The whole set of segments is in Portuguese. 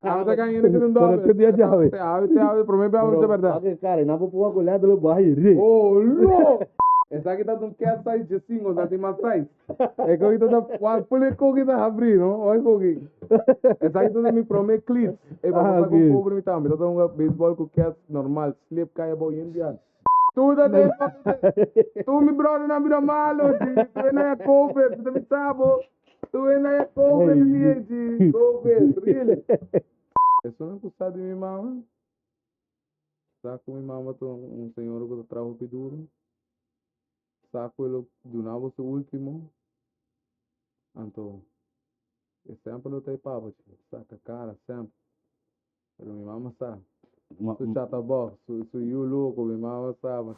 Avete ganhando que não dá. Pero que dia chave. Avete, promete a você verdade. Oke, cara, na popo ako lihat dulu bahiri. Oh, no! Essa aqui tá num cat size de 5, tá de mais size. É que aqui tá quase por que tá abrindo, não? Olha aqui. Essa aqui tá me promete clips. É para passar com pobre me também. Tá um beisebol com cat normal, slip cai boy indiano. Tu tá tu me brother na vida malo, tu é na cover, tu me sabe. Tu é na cover, de cover, really. Isso não custa de minha mama. Saco minha mama senhor que trabalha duro. Saco ele do novo seu último. Então, sempre não tem papo, saca cara, sempre. Pero minha mama sabe. Su chata box, su you louco, minha mama sabe.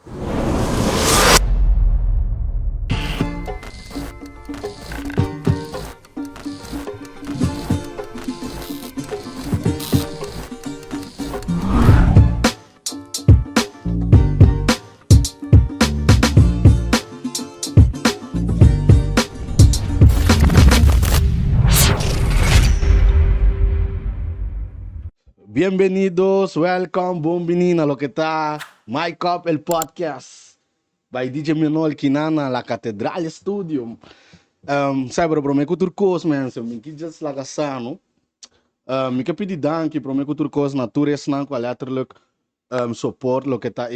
Bienvenidos, welcome, bienvenido a lo que está My Cup, el podcast. By DJ Menol Kinana, la Catedral Studio. Sabe, para mim, cultura cos, mensen, me que just lagasano. Me que pedir dank, para mim, cultura cos, natureza, não, qual letterlijk support, lo que está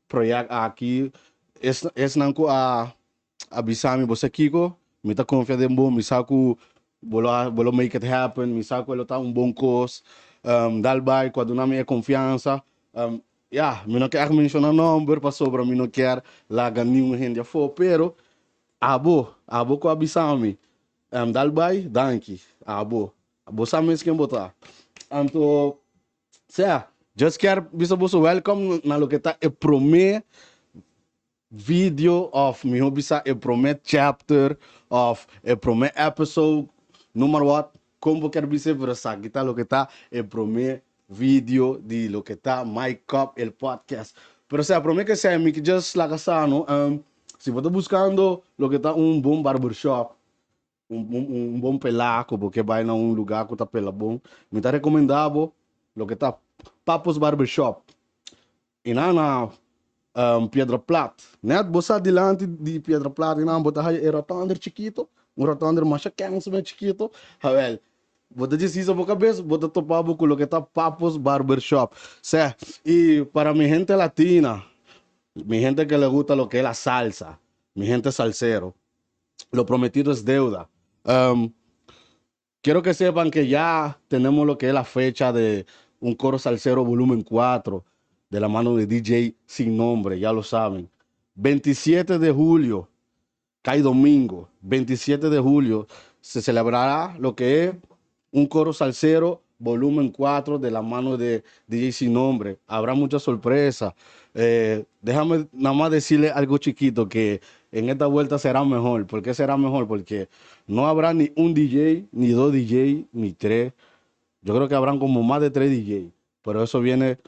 projeto aqui. Não, a abisami, você Kiko, me tá confiando em bom, me saco, bolo make it happen, me saco, ele tá bom cos. Dalbai, quando não me confiança, me não quero mencionar nome para sobra, me não quero lá ganhar gente for, pero abo com abisami, dalbai, danke, abo sabe quem botar, então, just quero bisa boso welcome na lo que tá e primeiro video of me bisa e primeiro chapter of e primeiro episode, no matter what. Como quer dizer para essa aqui tá lo que tá el primer vídeo de lo que tá My Cup el podcast. Pero sea, promete que sea me que just like asano, se você buscando lo que tá bom barbershop, bom pelaco, porque vai na lugar que tá pela bom, me tá recomendado lo que tá Papos Barbershop. E na Piedra Plata. Net você adiante de Piedra Plata, e não botar aí rotonder chiquito, rotonder mais chiquito, well, vou dizer isso na cabeça, vou topar com o que está Papos Barbershop. E para mi gente latina, mi gente que le gusta lo que es la salsa, mi gente salsero, lo prometido es deuda. Quiero que sepan que ya tenemos lo que es la fecha de un coro salsero volumen 4, de la mano de DJ Sin Nombre, ya lo saben. 27 de julio, cae domingo, 27 de julio, se celebrará lo que es un coro salsero, volumen 4, de la mano de DJ Sin Nombre. Habrá muchas sorpresas. Déjame nada más decirle algo chiquito, que en esta vuelta será mejor. ¿Por qué será mejor? Porque no habrá ni un DJ, ni dos DJ, ni tres. Yo creo que habrán como más de 3 DJ. Pero eso viene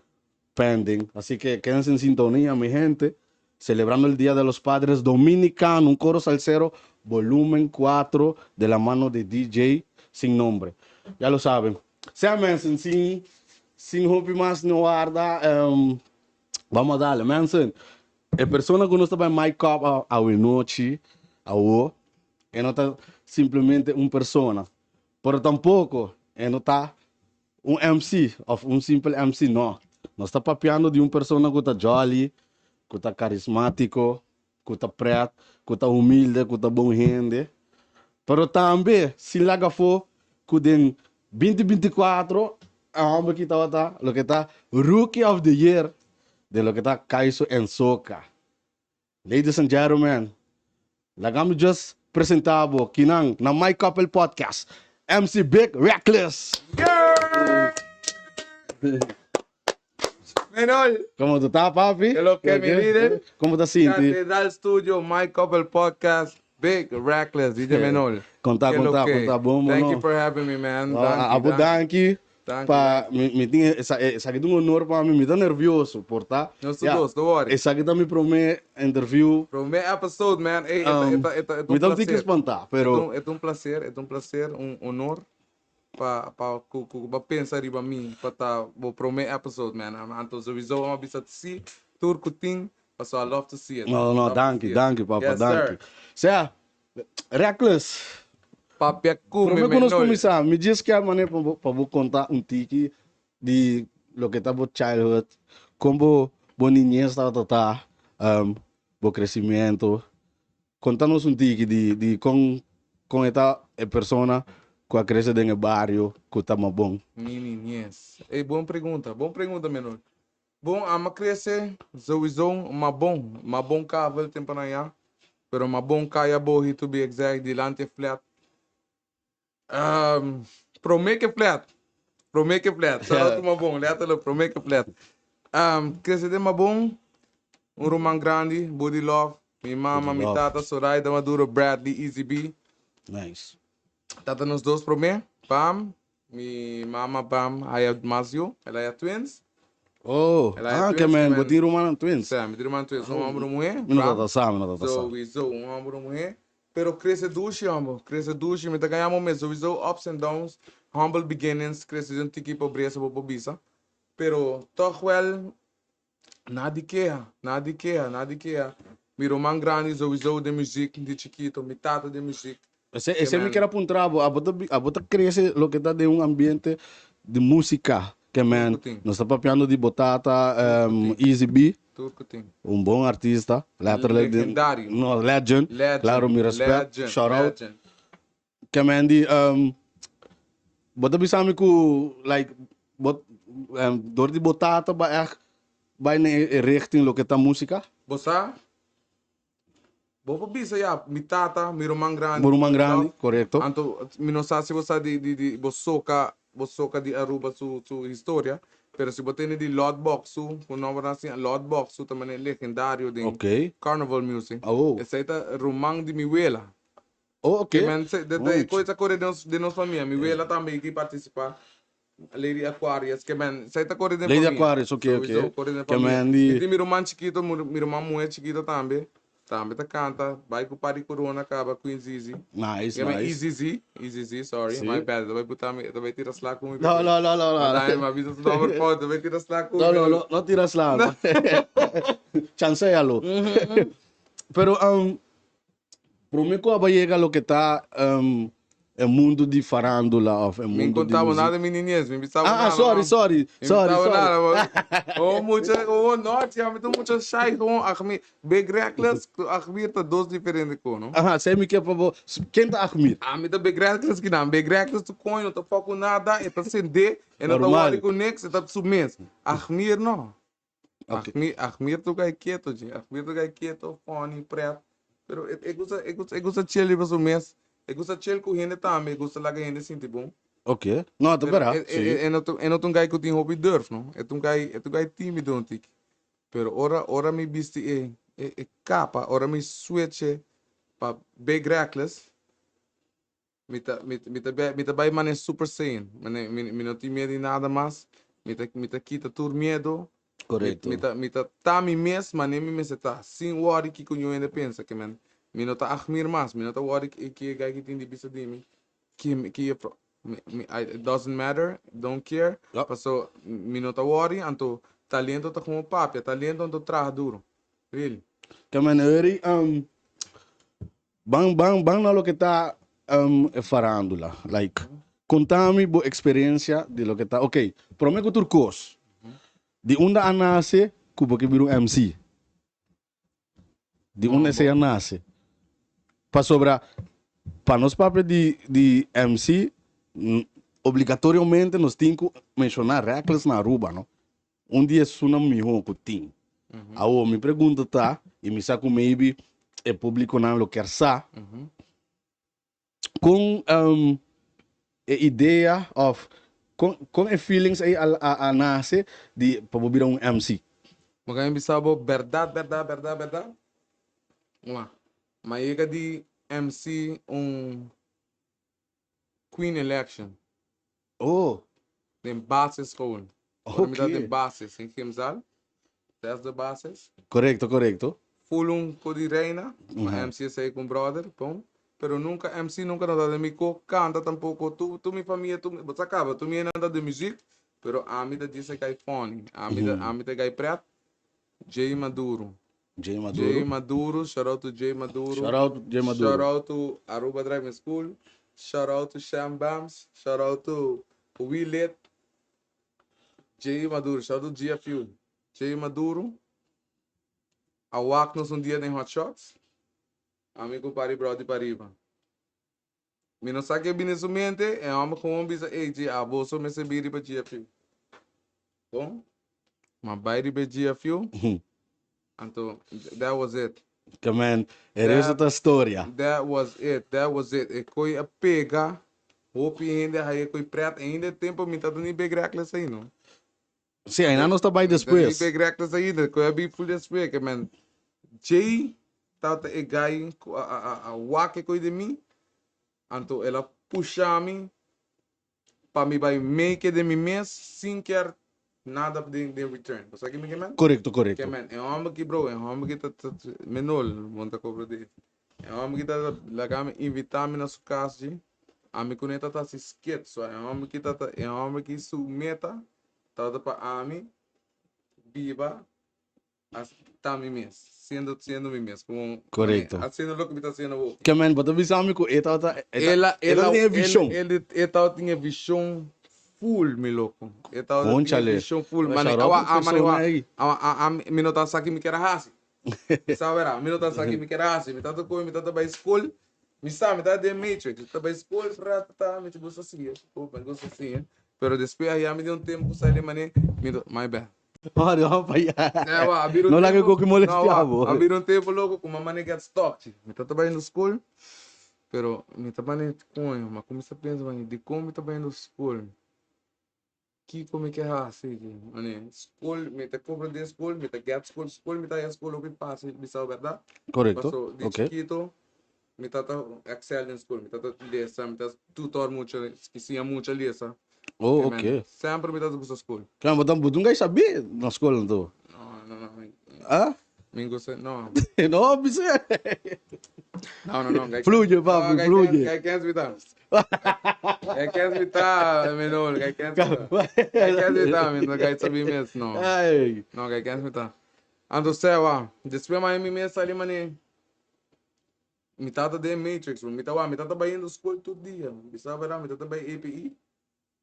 pending. Así que quédense en sintonía, mi gente. Celebrando el Día de los Padres Dominicano, un coro salsero, volumen 4, de la mano de DJ Sin Nombre. Ya lo saben. Sea mensen, sin hopi más no guarda. Vamos a darle, mensen. La persona que no está en My Cup a noche, no está simplemente una persona. Pero tampoco no está un MC, o un simple MC, no. No está papeando de una persona que está jolly, que está carismático, que está preto, que está humilde, que está bom gente. Pero também, se laga for, que em 2024, a homem que está, lo que está Rookie of the Year, de lo que está Kaiso en Soca. Ladies and gentlemen, lagamos just presentado aqui na My Couple Podcast, MC Big Reckless. Menor. ¿Cómo tú estás, papi? ¿Qué es lo que mi líder? ¿Cómo te sientes? Catedral Studio, My Couple Podcast, Big Reckless, DJ Menor. Conta bom, Thank you for having me, man. Danke. Essa aqui é honor para mim, me dá nervioso, por tá? Não estou worry. Essa aqui é meu primeiro interview. Primeiro episode, man. Me dá um tique espantar, pero... É um prazer, um honor. para pensar riba mim, para tá, vou prometer episode, man. Anto sowieso uma bisa te see, turco ting, so I love to see it. No, no, Love to see it. dank you, papa, Yes, dank sir. you. Sea, Reckless. Papiaku, Pero me me conozco menor. misa, me diz que a maneira para vou contar tiki de lo que tá bo childhood, como bo niñez tá, bo crescimento. Contanos tiki de com esta persona que cresce no barrio, que tá bom. Yes. Ei, boa pergunta, menor. Bom, ama crescer, sowieso, uma bom carro, tempo na ya, pero uma bom kaya bohi to be exact, dilante flat. Promeke flat. Shout out to uma bom, letterlijk, promeke flat. Crescer de uma bom, romang grande, body love, minha mama, Body minha love. tata, Soraya, Maduro, Bradley, Easy B. Nice. Tata nos dois promê, Pam, minha mama, Pam, Haya Mazio, ela é twins. Oh, Ela é que twins, man, man. botiro man twins. Sim, me dirman twins, um homem e uma mulher. Não tá sabe, não tá sabe. Sowieso, um homem e uma mulher. Pero cresce duche, amor. Cresce duche, me tá ganhando mesmo. Sowieso, ups and downs, humble beginnings, cresce de tiki pobreza, pobisa. Pero, toch wel, nada queja. Mi roman grande, sowieso, de muziek, de chiquito, mi tata de muziek. Ese me man. quer apuntar, a bota cresce lo que tá de ambiente de música, que man, Turco nós está papiando de Botata, Turco Easy B, Tudo tem. bom artista, Legendário. no, legend, claro, mi respeito, shout out, Legend. que man, de, bota bisami ku, like, door die Botata, bij richting lo que tá música, Bossa? Bopa bisa ya, mi tata, mi roman grande. Boruman Grande, correto, Anto, mi non sa se você di bosoka di Aruba su história, pero se você tem de Lord Boxu, com nome assim, Lord Boxu também é legendário de ok, Carnival Music. oh, Essa aí tá Romang de Miwela. ok, Que man, de Muito. coisa corre de nossa família. Miwela também que participa. Lady Aquarius, que man, essa aí tá corre de Lady família. Aquarius, ok, ok, Corre de que família. man, de, E tem meu irmão chiquito, meu irmão muito chiquito também. Também tá canta, vai com o Pari Corona, acaba com Easy. nice, Yeah, man, nice. Easy, sorry, Sim. my bad. Vai tirar slack comigo. No, no, no, no, Mas no. daí, mas vida tudo over pode, vai tirar slack No, comigo. no, no, no tiras la. Chancealo. Pero, para mí, cuando llega lo que está el mundo de farándula, o el Me mundo de contava música. nada, menininhas, me pensava nada. Sorry. Me pensava nada, mano. Oh, norte, já me tô muito shy, big reckless, achmir tá dois diferentes com, não? Ajá, sei me que por favor. Quem tá Ahmir? Me tá big reckless que não, big reckless tu coin, não tá foco nada, e tá acender, e não tá Normal. worry com next, e tá submens. Achmir não. Ok. Achmir tu gai quieto, gente. Achmir tu gai quieto, fone, preto. Pero eu gosto chill para submens. Eu gosto chill com gente também, eu gosto lá que gente sente bom. Ok. No, te verá. Sí. Não tem gai que tem hobby durf, não? É um gai tímido, não tic. Pero ora me viste capa, ora me switch para big reckless. Me tá vai mané super saiyan. Me não tem medo de nada mais. Me tá quita tudo medo. Correcto. Me tá mi mes, mas nem mi mes tá. Sem worry que eu ainda pensa que man. Me não tá achmir mais. Me não tá worry que gai que tem de bisa de mim. It doesn't matter, don't care. Yup. Paso, me não tá worry, anto talento tá como papia, talento anto traz duro. Really? Que man, eri, bang na lo que está farándula. Like, contame bo experiência de lo que está. Ok, prometo turcos. De onde a nasce, cubo que vira MC. De onde se nasce. Para sobrar, para nós papel de MC, obrigatoriamente nós temos que mencionar reckless na Aruba, não? Dia é suna miho que tem. Aí me pergunta tá, e me saco maybe é público não lo quer sa. Com a ideia of com a feelings aí a nasce de para virar MC. Maganda bisabo, verdade. Mas chega de MC Queen Election. Oh, Tem bases gewoon. Waarom ok. dat de bases? In Gimzal. Dat is de bases. Correcto. Fulum ko di reina. Mhm. MC say com brother. Pom. pero nunca MC, nunca nada de mim, canta tampoco. Tu minha família, você acaba, tu minha nada de música, pero a mim disse que é funny. A mim que é preto, Jay Maduro. Jay Maduro. Jay Maduro, shout out to Jay Maduro. Shout out Jay Maduro. Shout out to Aruba Driving School. Shout out to Sham Bams. Shout out to Willet. Jay Maduro, shout out to GFU. Jay Maduro. Awak nos dia em Hot Shots. Amigo pari brother pariba. Mi não sabe que binisamente é uma com um bisa age a bolso me se biri para GFU. Bom, mas bairi para GFU. Então, that was it. Que man, era outra história. That was it. E coi a pega, hopi ainda aí coi preto ainda tempo me tá dando begreclas aí não. Sim, ainda não está bem depois. Begreclas ainda, coi a bi full depois que man. Jay tá e gai a wake coi de mim. Então ela puxa mim para me vai make de mim mês sem quer nada de return. Você sabe que man? Correto. Que man, é homem que bro, é homem que tá menor, monta cobra de. É homem que tá lá me invitar me na sua casa, a me conecta tá se esquece, só é homem que tá é homem que su meta tá para a mim viva as tá me mês, sendo me mês com correto. Sendo o que me tá sendo. Que man, bota visão amigo, ela tinha visão. Ele tinha visão full, me louco. Conchale. Full, mano. A minota saki me quer hasi. Sabe era? Minota saki me quer hasi. Me tá com me tá para escola. Me sabe, me tá de Matrix. Tá para escola para tá me tipo assim. Pô, mas gosto assim. Pero depois aí me deu tempo para sair mané. My bad. Olha, rapaz. Não lá que eu que molestava. Abrir tempo logo com uma mané get stuck. Me tá para indo escola. Pero me tá para com, mas como você pensa, mano, de como me tá para indo escola. Que como é que é assim, mano? School, me tá compra de school, me tá get school, me tá a school o que passa, bisa verdade? Correto. Passou de chiquito, me tá excel em school, me tá lesa, me tá tutor muito, esquecia muito lesa. Oh, ok. Sempre me tá com essa school. Claro, mas não vai saber na escola então. Não. Ah? Mingo se não. Não, bicho. Não. Fluje, papo, fluje. Quem me tá? Quem me tá, menor, quem me tá, menor, quem sabe mesmo, não. Não, quem me tá. Ando céu, depois mais me mês ali, mano. Me tá de Matrix, me tá trabalhando escola todo dia. Bisa verá, me tá trabalhando API.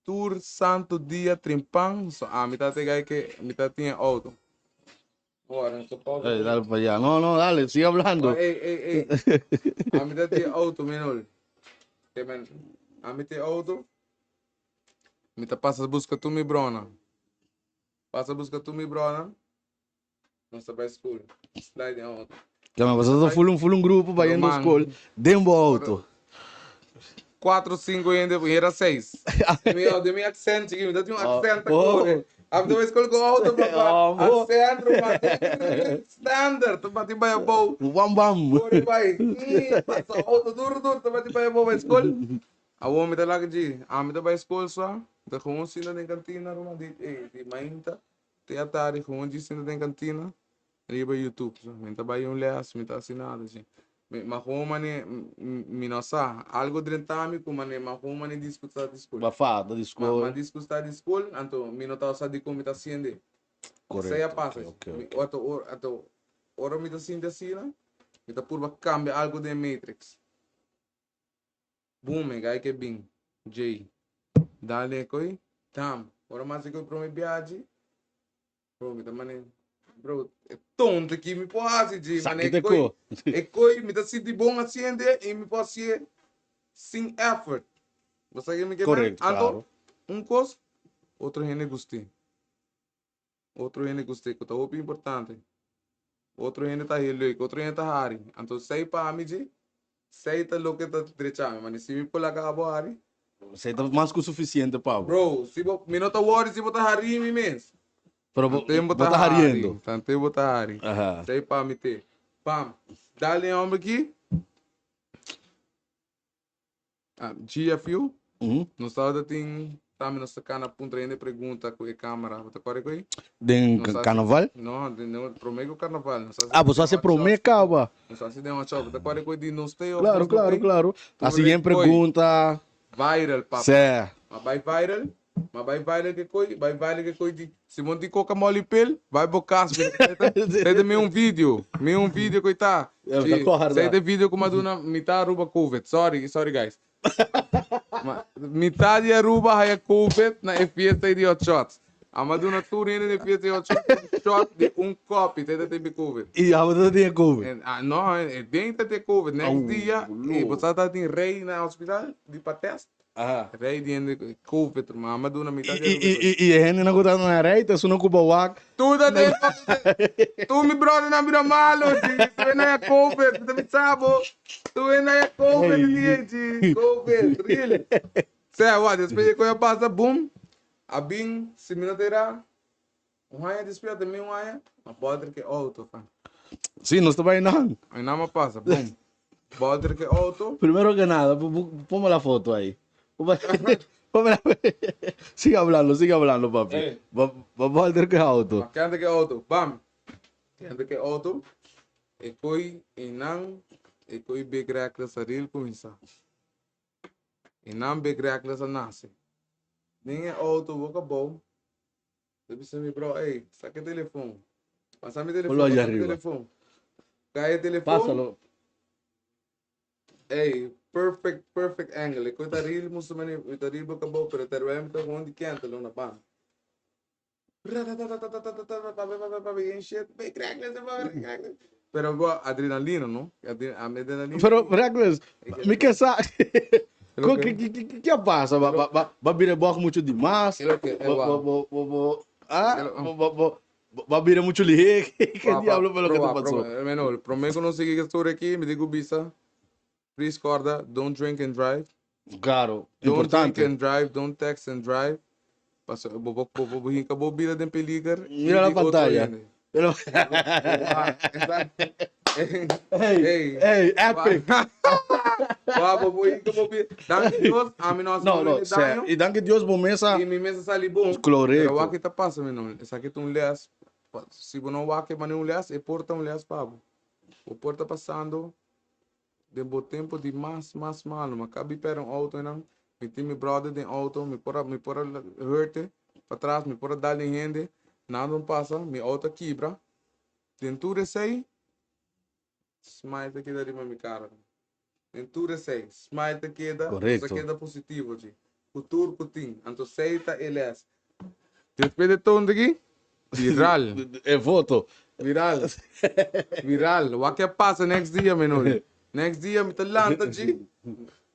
Tour santo dia trimpang, me tá te que me tá tinha auto. Bora, Dale para allá. No, dale, sigue hablando. Ey. A mí te auto, menor. A mí te auto. Me te passa busca tu mi brona. Passa busca tu mi brona. Nossa, vai school. Slide em auto. Que me pasó full grupo para ir na escola. Dembo auto. 4, 5 ainda, era 6. De meu accent, me dá um accent agora. A minha escola com auto, papá. Accent, standard. Tu bate vai a boa. Bam. Corre vai. Passa auto duro. Tu bate vai a boa escola. A homem tá lá que diz, a minha vai escola só. Tá com um sino de cantina, uma de mainta. Tem a tarde com um de sino de cantina. Ele vai YouTube. Me tá vai les, me tá assinado assim. Mas como me nossa, algo drentami como mas como discutir discute. Bafada de escola. Mas discutir discute, então me nota só de como está sendo. Correto. Isso aí passa. Ato ora me está sendo assim, né? Me está por cambia algo de Matrix. Boom, gai que bem. J. Dale coi. Tam. Ora mais que eu para me viagem. Bro, me tá mané. Bro, é tonto que me pode dizer, mano. É coi, me tá sentindo bom assim e me pode ser sem effort. Você que me quer? Correto, claro. Coisa, outro gente gostei. Que tá muito importante. Outro gente tá hello, outro gente tá hari. Então sei para mim de, sei tá lo que tá trechando, mano. Se me pôr lá acabou hari. Sei tá mais que o suficiente, Pablo. Bro, se você me nota worry, se você tá hari me mesmo. Pero tempo tá hariendo. Tempo tá hari. Sei para mim ter. Pam. Dale homem aqui. GFU. No sábado tem tá me sacando a ponta ainda pergunta com a câmera. Você corre com aí? Den carnaval? Não, promego carnaval. Não sei Ah, você promete, caba? não sei se deu uma chave. Você corre com aí, não sei. Claro, claro, claro. A seguinte pergunta. Viral, papa. Certo. Mas vai viral que coi de Simão de coca mole pel, vai bocar. Sai de um vídeo, coitado. Sai de vídeo com uma duna metade ruba COVID. Sorry guys. Metade ruba é COVID na FS de 8 shots. A maduna turina de FS de 8 shots, shot de copo, sai de COVID. E a outra tinha COVID? Não, é dentro de COVID. Next dia, você está em rei na hospital de para teste. Rei de COVID, mas a maduna metade e a gente não gosta na reita, se não cuba wak. Tudo é tu me brother na mira malo, tu não é COVID, tu me sabe, tu não é COVID, COVID, really. Sei what, depois que eu passo, boom, a bim, se me não terá, raia despia também raia, mas pode que auto, fã. Sim, nós estamos aí não. Aí não me passa, boom, pode que auto. Primeiro que nada, ponme la foto aí. Siga hablando, papi. Vamos a ver que auto. Quem que auto, bam. Quem que auto, e coi inang, e coi big rack da saril começar. Inang big rack da nasce. Ninguém auto, boca bom. Deve ser me bro, ei, saque o telefone. Passa meu telefone, Olha passa meu arriba. telefone. Cai o telefone. Pásalo. Ei, perfect angle. E coi taril, muçulmano, e taril boca bom, pero terwem tá com onde quente, lá na pan. Pero agora adrenalina, não? Adrenalina. Pero, Reckless, me quer saber. Que passa? Vai vir boca muito demais. Vai vir muito ligue. Que diabo pelo que tu passou? Menor, prometo não seguir a história aqui, me digo bisa. Please corda, don't drink and drive. Claro, Don't drink importante. and drive, don't text and drive. Passa, hinka bobila den peligar. Mira la pantalla. Pero... Hey, epic. Danke Deus, a mim nós No, e danke Deus por mesa. E minha mesa sali bom. Correto. Pero o que tá passa, menino? Essa aqui tu leas. Se você não vai que mas não leas, é porta um leas pabo. O porta passando de bom tempo de mais malo, mas cabe para auto não. Me tem meu brother de auto, me pora hurt para trás, me pora dar em rende, nada não passa, me auto quebra. Tentura sei. Smile aqui da rima me cara. Tentura sei. Smile aqui da, correto. Isso aqui da positivo, de. Futuro putin, anto seita eles. Depois de tudo aqui, viral. É voto. Viral. O que passa next dia, menor? Next dia me talanta, G.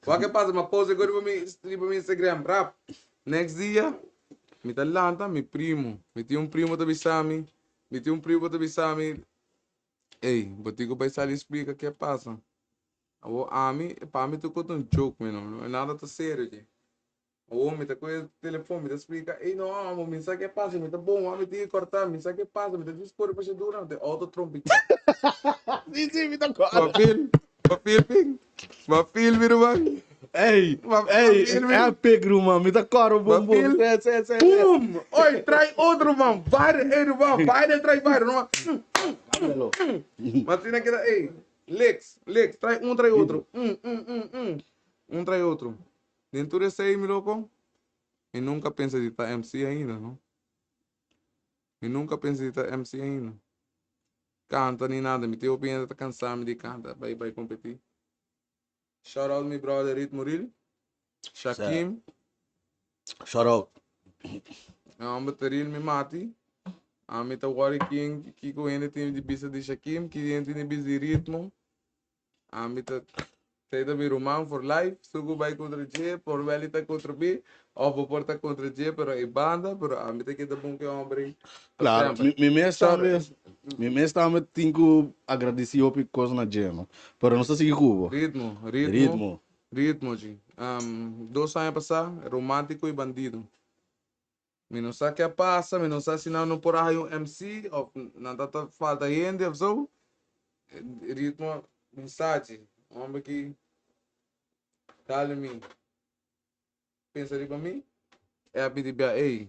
O que passa, uma pose agora para meu Instagram, rap. Next dia, me talanta, meu primo. Me tem primo da Bissami. Ei, botigo vai sair explica o que passa. Para mim, tu conta joke, menor. Não é nada tão sério, G. O homem tá com o telefone, me explica, ei, não, amo, me sabe que passa, me tá bom, me tem que cortar, me sabe que passa, me tá dispor para durante, auto trompete. Sim, me tá claro. Uma filme, irmão. Ei, epic, irmão, me tá claro, bom. Boom! Oi, trai outro, irmão. Vai, trai vários, não. Mas tem que ei, Lex, trai outro. Um trai outro. Dentro desse aí, meu louco, eu nunca pensei de estar MC ainda, não? Canta nem nada, me tem opinião, tá cansado, me de canta, vai competir. Shout out meu brother Ritmo Real, Shakim. Shout out. Amba Taril me mati. Ame tá Wari King, que correndo tem de bisa de Shakim, que tem de bisa de Ritmo. Ame tá Saída meu irmão for life, sugo vai contra G, por velho tá contra B, ou vou portar contra G, pero é banda, pero a mim tá que tá bom que é homem. Claro, me mês também tenho agradecer o coisa na gema, pero não sei se cubo. Ritmo, G. 2 anos passar, romântico e bandido. Me não sabe o que passa, me não sabe se não por aí um MC, ou não tá falta gente, ou so. Ritmo, mensagem. Homem que dá-lhe mim. Pensa ali para mim? é me dizer, ei,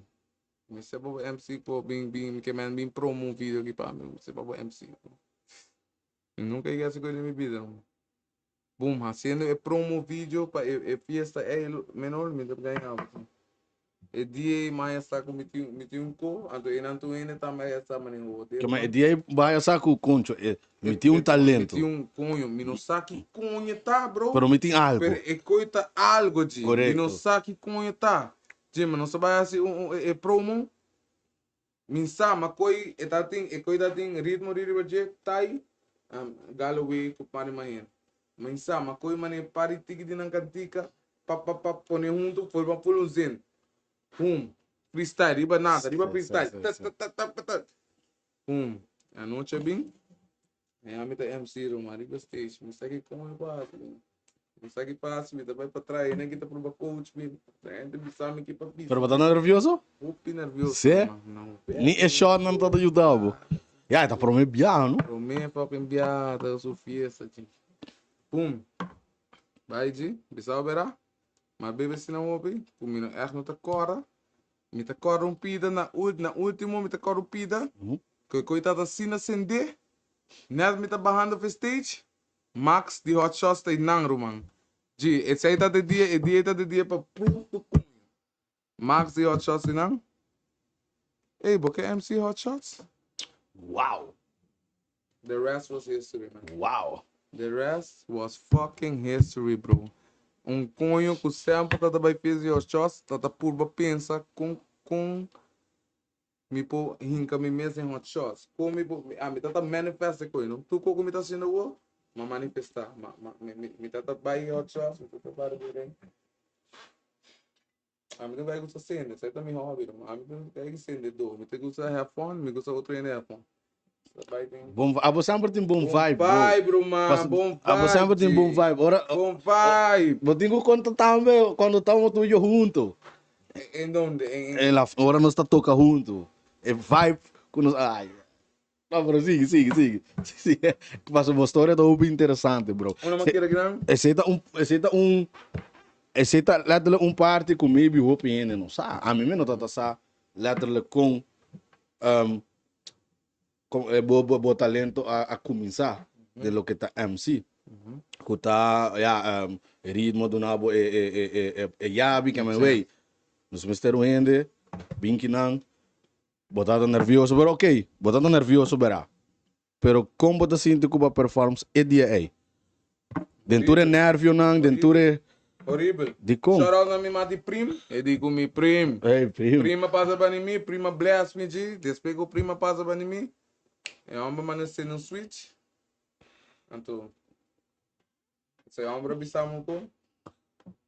me se babo MC pô, bem que man bem promo um vídeo aqui para mim, se babo MC. Eu nunca ia essa coisa na minha vida. Boom, haciendo é promo vídeo para é fiesta é menor, me dá ganhar. E dia mais está com meti um co, ando e não tu ainda também está maninho o Que mas dia vai sa com concho, meti um talento, meti um cunho, me não sabe que cunho tá, bro. pero meti algo. Pero é coisa algo de, me Correcto. não sabe que cunho tá. De, mas não sabe assim é promo. Minsa makoi etating ekoi dating ritmo diri baje tai Galloway ko pare mahin. Minsa makoi mane pari tigi dinang kantika pap pone junto forma pulunzin. Freestyle, riba nada, riba freestyle. A noite bem. É a meta MC ro mari ba stage. Minsa que como é base. Minsa que passa, me vai para trás, né que tá pro coach me. Ainda me sabe que para piso. Pero tá nervioso? Upi nervioso. Sé? Não. Ni é shot não tá ajudando. Ya, tá pro me biano. O meu papo enviado, eu sou fiesta, tio. Pum. Vai, de. Bissau verá. Mas bebe se não ouve. Pum, não é não tá cora. Me tá corrompida na última, me tá corrompida. Que coitada assim acender. Net me tá barrando pro stage. Max, de hot shots, tá não, Roman. G, esse aí tá de dia pra pum. Max, de hot shots, não. Ei, porque MC hot shots? Wow. The rest was history, man. Wow. The rest was fucking history, bro. Cunho que sempre tata vai fazer os shots, tata purba pensa com me pô hinca me mesmo em hot shots. Com me pô, me tata manifesta coisa, não? Tu como me tá sendo o ma manifestar, me tata vai hot shots, me tata para bem. A mim não vai gostar sendo, isso aí tá me hobby, a mim não vai sendo do, me tem que usar have fun, me gosta outro ainda have fun. Bom, abo sempre tem bom vibe, bro. Bom vibe, man. Bom vibe. Abo sempre tem bom vibe. Ora, bom vibe. eu digo quando estamos tu e eu junto. Em onde? Ora nós tá toca junto. É vibe com nós. Ai. Não, bro, sigue. Mas uma história tá bem interessante, bro. Uma maquira grande? Exceita letterlijk parte comigo o opinião, não sabe? A mim não tá sa letterlijk com bo talento a começar de lo que tá MC. Que tá ritmo do nabo yabi que me wey. Nos mister wende, binki nang botado nervioso, pero ok, botado nervioso verá. Pero como bota sinto que a performance é dia aí. Denture nervio nang, denture horrível. de como? Shout out na minha mãe prim, eu digo mi prim. Ei, primo. Prima passa para mim, prima bless me de, despego prima passa para mim. É homem manecer no switch. Então, se é homem bisamo com,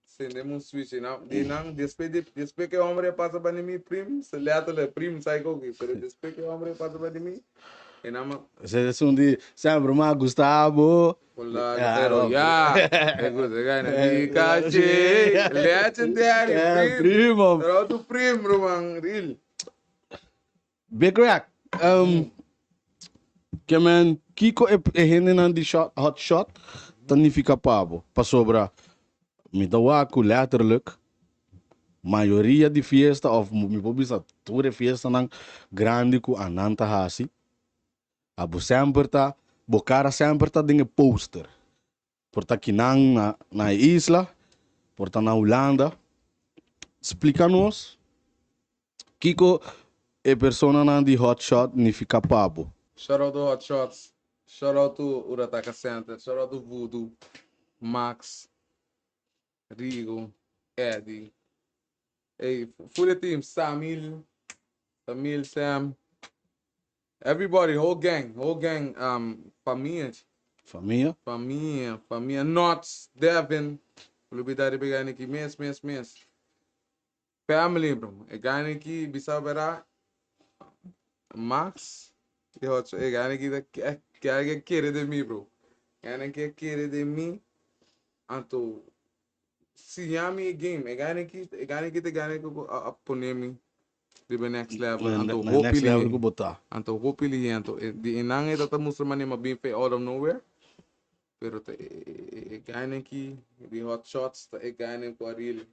sendemos um switch, não, de não, despego que o homem passa para mim prim, se leata le prim sai com que, pero despego que o homem passa para mim. E não, Se um dia sempre mais Gustavo. olá, pero já, é coisa ganha de cachê, legendary primo. Pero tu prim, Roman, real. Big Rack. Que man, Kiko é henen de shot, hot shot, tanifica pabo. Para sobra, me dá o letterlijk. Maioria de fiesta, of me pobisa, toda fiesta nang grande ku ananta hasi. Abo sempre tá, bocara sempre tá dinge poster. Porta aqui na isla, porta na Holanda. Explica-nos, Kiko é persona nang de hot shot, ni fica pabo. Shout out to Hot Shots. Shout out to Urataka Center. Shout out to Voodoo. Max. Rigo. Eddie. Hey, full team. Samil, Sam. Everybody, whole gang. Família. Família. Knots. Devin. Lubidari begani ki mes. Family, bro. E gani ki bisa vera. Max. E gani que querer de mim, bro. Gani que querer de mim. Anto. Se yami game. E gani que a poner me. The next level. Anto Next level ko botar. Anto hopefully anto. Di inang ito musulman ma being fake out of nowhere. Pero te gani que the hot shots e gani ko real.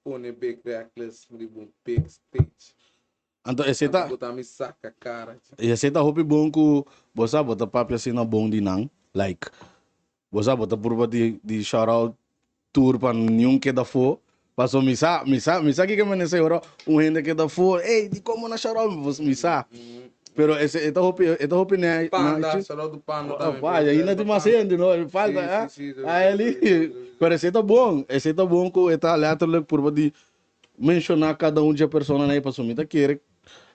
pone big reckless, me bom big stage. Então, esse tá... Botar me saca cara. Esse tá roupa bom que você bota papo assim na bom de não. Like, você bota por de shout out tour para nenhum que da for. Passou misa que me nesse euro gente que da for. Ei, de como na shout out você misa. Pero esse esta roupa né. Panda, shout out do Panda também. Pai, ainda tem mais gente, não? Falta, aí ele. Pero esse tá bom. Esse tá bom que está aleatório por de mencionar cada um de a pessoa aí para sumir tá querer.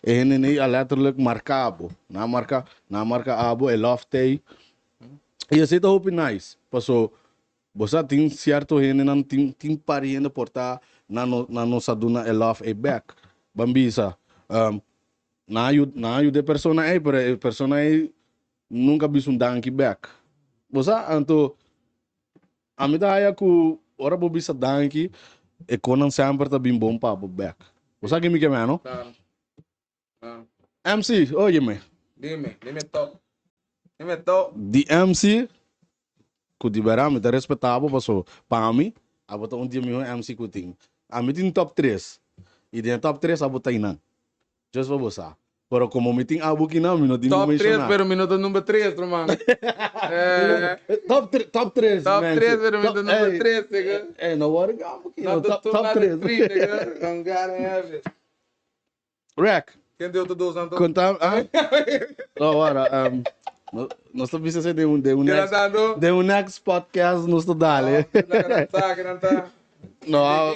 E nem aleatório marcado. Na marca abo é loftei. E esse tá roupa nice. Passou. Você tem certo gente não tem pariente portar na nossa duna é love é back. Bambisa. Na ajuda persona aí, pero persona aí nunca visto um donkey back. Você então a mim dá que ora bo bisa donkey e conan sempre tá bem bom para back. Você que me quer não? Claro. MC, oye-me. Dime top. Dime top. The MC que de verão tá respeitável passou para mim, a botar dia meu MC que tem. A mim tem top 3. E dentro top 3 a botar não. Just para você. Pero como me tem algo que não, me não tem Top 3, mencionar. pero minuto número 3, mano. Top 3. Top 3, pero minuto número 3, nigga. Não vou ligar um pouquinho. Top Top 3, 3. nigga. I'm gotta have it. Rack. Quem deu outro 2 anos? Contar. Agora, nós estamos pensando de um next podcast nos dale. Que não tá. Não,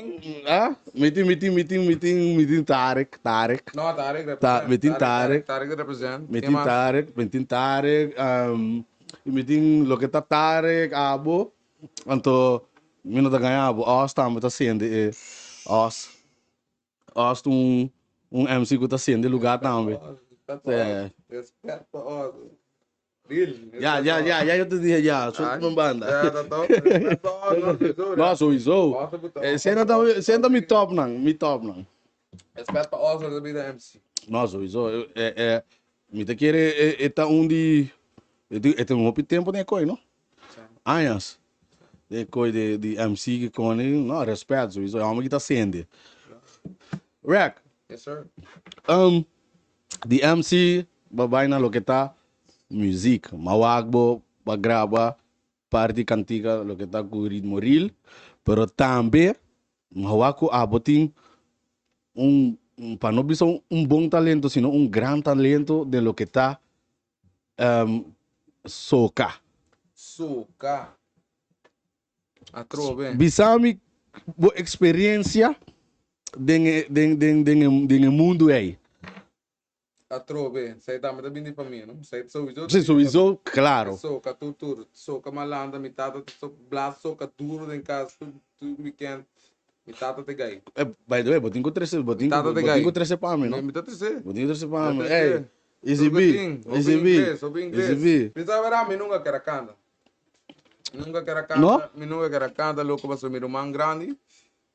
meeting Tarek. Não, Tarek represent. Meeting Tarek. Tarek represent. Meeting Tarek. Meeting lo que tá Tarek, abo. Então, me não tá ganhando abo. Os também tá sendo os MC que tá sendo lugar também. Respeito para os. Ya, eu te dije ya, suelta uma banda. Ja, dat ook. Respeito para os. Não, sowieso. Senta me top não. Respeito para os, dat is de MC. Não, sowieso. Me te querer, tá onde... Este um pouco tempo de coisa, não? Anos. De coisa de MC que com ele, não, respeito, sowieso. É uma que tá sendo. Rack. Yes, sir. The MC, babay na lo que tá... Music, mawagbo, pagraba, parte cantiga, lo que está com ritmo real, pero também, mawako abotin para não ser bom talento, sino grande talento de lo que está soca. Soca. Atrobe. Bisami, boa experiência de mundo aí. Atrobe, sei também bem de família, não? Sei sowieso. Sim, sowieso, claro. Soca tudo, soca malanda, mitad blas soca duro em casa, tu weekend, mitad te gai. By the way, botinho com 13 para mim, não? Mitad 13. Botinho 13 para mim. Ei, Easy B. Precisa ver a mim nunca quer canta. Nunca quer canta, louco para sumir um grande,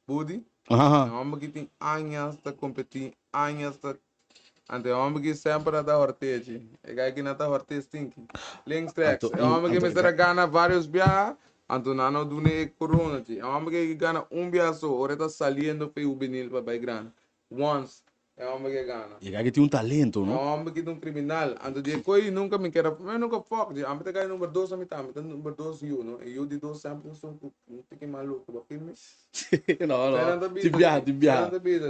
Budi. Não, que tem anos de competir, anos de ante homem que sempre está hortete, é que não está hortete stinking. Links tracks, é homem que me será gana vários bias, ante não do nem corona, é homem que gana bia só, ora está saliendo para o benil para bem grande. Once, é homem que gana. E que tem talento, não? É homem que é criminal, ante de coi nunca me quer, eu nunca foco, de ante que número 2 a mitad, número 2 eu, não? Eu de 2 sempre sou um maluco, para filme. Não, tibia.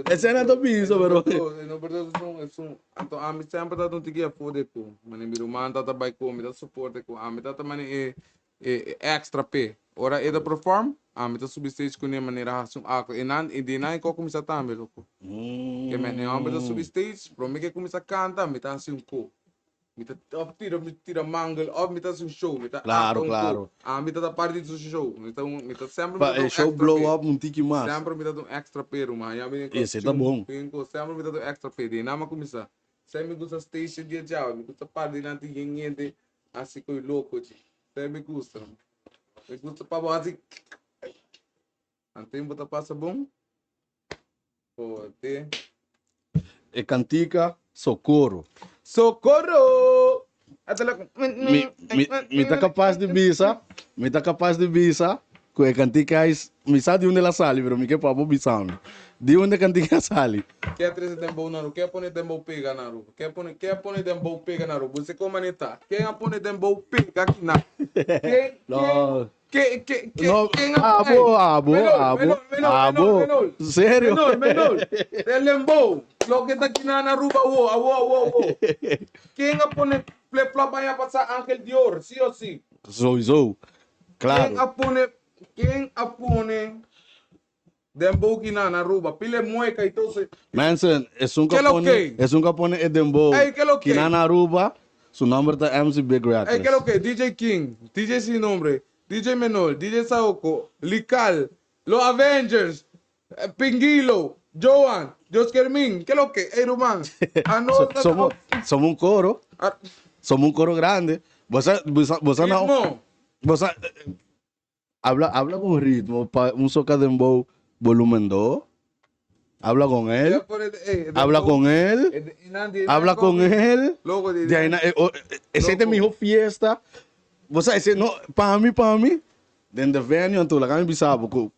Essa é do biso, pero. Número 2 então a mim sempre tá tique a foder com, mas me irmão tá vai com, me dá suporte com, a mim tá também é extra p. Ora é da perform, a mim tá substage com de maneira assim, e de não co começar também, louco. Que me não me tá substage, pro me que começar cantar, me tá assim co. Me tá tira mangle, me tá assim show, me tá Claro. A mim tá parte do show, me tá sempre é show blow up um tique mais. Sempre me dá extra p, mas esse tá bom. Sempre me dá extra p, de não começar. Sempre me gusta stage dia já, me gusta parte de nanti gente assim coi louco, sempre me gusta. Me gusta para base. Antém bota passa bom. Pô, te. E cantica socorro. Socorro! Me tá capaz de bisa. Que canticais, me sabe de onde ela sale, pero me que papo bisando. De onde cantica sale? Quer trazer dembow na rua? Quer pôr dembow pega na rua? Quer pôr dembow pega na rua? Você como é tá? Quem pôr dembow pega aqui na? No. Quem No, abo. Sério? Menor. El dembow. Lo que está aqui na rua, awo. Quem pôr flip-flop vai passar Ángel Dior, sim ou sim? Sou. Claro. Quem apone dembow que na rua, pile mueca e todo se. Manson, es un ¿Qué lo capone, que? es un capone de dembow. Ey, ¿qué lo que? Kinana Aruba, su nombre está MC Big Rat. Hey, ¿qué es lo que? DJ King, DJ Sin Nombre, DJ Menor, DJ Saoko, Lical, Los Avengers, Pinguilo, Joan, Joskermin, ¿qué es lo que? Hey, Román. Somos un coro, somos un coro grande. Vos Ritmo. habla con ritmo para un soca dembow volumen 2. Habla con él. Habla con él. Habla con él. Logo de De ahí ese es mi fiesta. Vos sabes, ese no, para mí, desde venue antes la cami bisabo,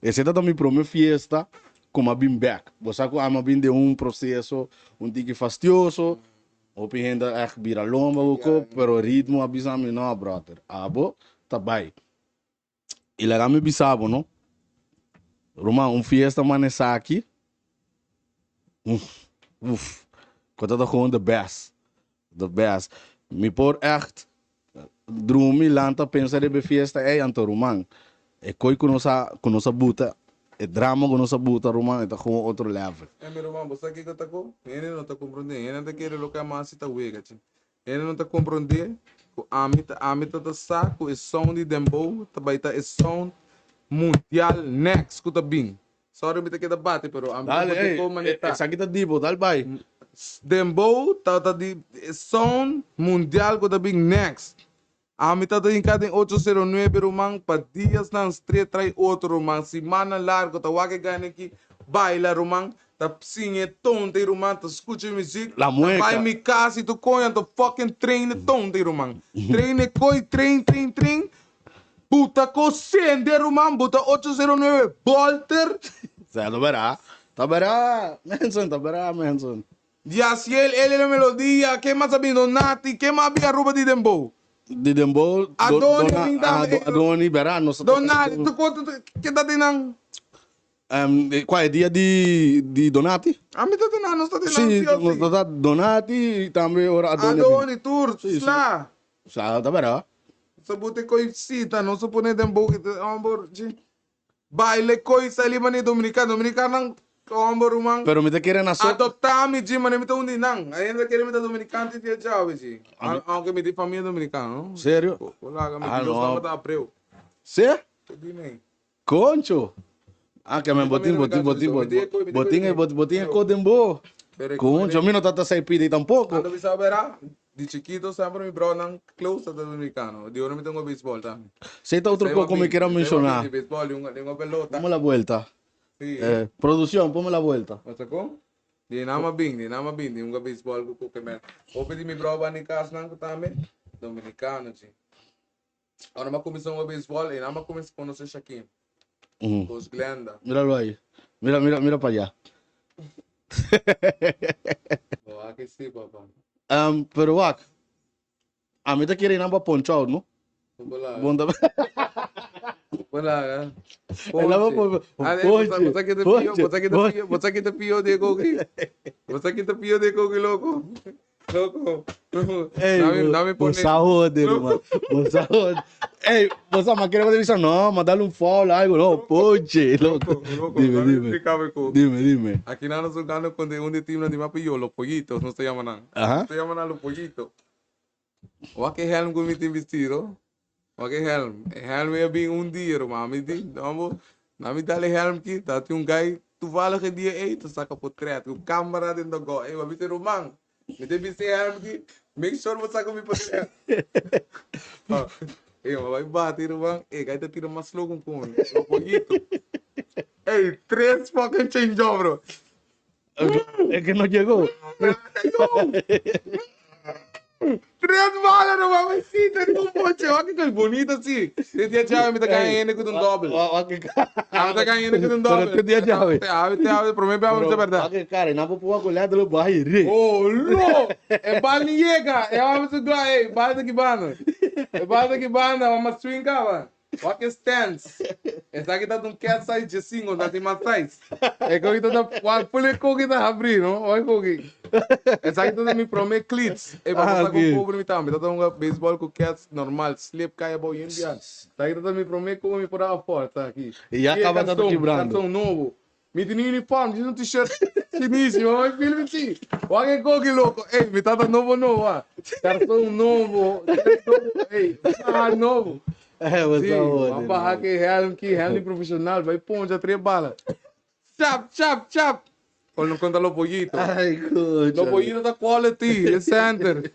esse é mi primeira fiesta como a been back. Vos sabes, ama bem de processo, tique fastidioso, opi renda vira lomba, pero o ritmo abisami não, brother. Abo, tá bem. E la cami bisabo, não? Roma, fiesta manessa aqui. Quando dat gewoon the best. The best. Me por echt dromi lanta pensar de fiesta anto Roman. E koi com nossa buta, e drama com nossa buta Roman, é gewoon outro level. Meu irmão, você aqui que está com? Ele não está compreendendo. Ele não está querendo colocar mais está wega, ele não está compreendendo. A mim tá saco é som de dembow, também tá é som mundial next que tá bem. Sorry, me tá que bate, pero a mim Dale, essa aqui tá dibo, dale vai. Dembow tá de som mundial que tá bem next. A mim tá em cada 809 romang pa dias na street trai outro romang semana largo tá wake ganha aqui baila romang tá singe tonte romang tá escuta música La mueca. vai me casa e tu coia tá fucking treine tonte romang treine coi trein puta cosende romang puta 809 Bolter. Tá verá, Manson. Yaciel, ele na melodia, quem mais sabia Donati, quem mais havia roupa de dembow? De dembow, Adoni, verano. Donati, tu quanto que tá tendo? Qual é dia de Donati? A mim tá tendo, não está tendo. Sim, Donati e também ora Adoni, Tour, Slá. Tá verá. Só botei coisita, não só pôr dembow que tá ambor, baile coisa ali mani dominicano não ambor rumang. Pero me te quieren hacer. Adoptar mi ji mani me tá undi nang. Ainda querem me tá dominicano e dia tchau, ji. Aunque me de família dominicana. Sério? Olá, me Deus não tá apreu. Sé? Dime. Concho. Que me botin é codembo. Concho, a mim não tá sem pide tampouco. Quando você verá, de chiquito sempre me bro nang close do dominicano. De hora me tengo béisbol também. Se tá outro pouco me quero mencionar. Béisbol, uma pelota. Dame la vuelta. Sí. Producción, ponme la vuelta. ¿Me sacó? Di nama bing, di un béisbol que me. Ope di mi bro ba ni kas nang também dominicano, ji. Ahora me começou o béisbol e nama começou a conhecer Shaquille. Os Glenda. Míralo ahí. Mira para allá. Aqui sim, papá. Pero Wak, a mí te quiere ir a ponchado, ¿no? Bonda. Wala. Você que te pio de coque. Você que te pio de coque, louco. Loco. Dame por saúde, mano. Por saúde. Ei, você mas querer fazer isso não, mandar follow, algo, não, pode, louco. Dime. Aquí nada nos jugando con un de team de mapillo, los pollitos, no se llaman nada. Ajá. Se llaman a los pollitos. O a que helm con mi team vestido. O a que helm. Helm é bem dia, mami. Nami dale helm aqui, tá tem guy, tu fala que dia ei, tu saca portrait, o câmera dentro do go, ei, mas você romang. Me deve ser helm aqui. Make sure você saca mi portrait. Ei, mas vai bater, romang. Ei, aí tá tirando mais logo com o pollito. Ei, 3 fucking change bro. Es que no llegó. 3 3 balas na mamacita, não pode. Olha que bonito assim. Esse dia já me tá ganhando com um doble. Ah, tá ganhando com um doble. Pero dia já, Para mim, é verdade. Ok, cara, não vou olhar do barreiro. Oh, no! É bala niega. É uma pessoa que é bala daqui bana. É bala daqui bana, uma swing cara. Olha que stance. Essa aqui tá de cat size de 5, não tem mais size. É que eu tô da pule que tá abrindo, não? Olha que. Essa aqui tá me promete clits. É para passar com pobre me também. Tá dando beisebol com cats normal, slip cai bom indiano. Essa aqui tá me promete como me por a fora, tá aqui. E acaba dando quebrando. Cartão novo. Me tem uniforme, diz um t-shirt finíssimo, mas filho assim. Olha que louco. Ei, me tá dando novo, ó. Cartão novo. Ei, novo. É, você Sim, uma barra que é profissional, vai pôr já 3 balas. Chap. Quando conta lo pollito. Ai, coisa. Lo pollito da quality, é center.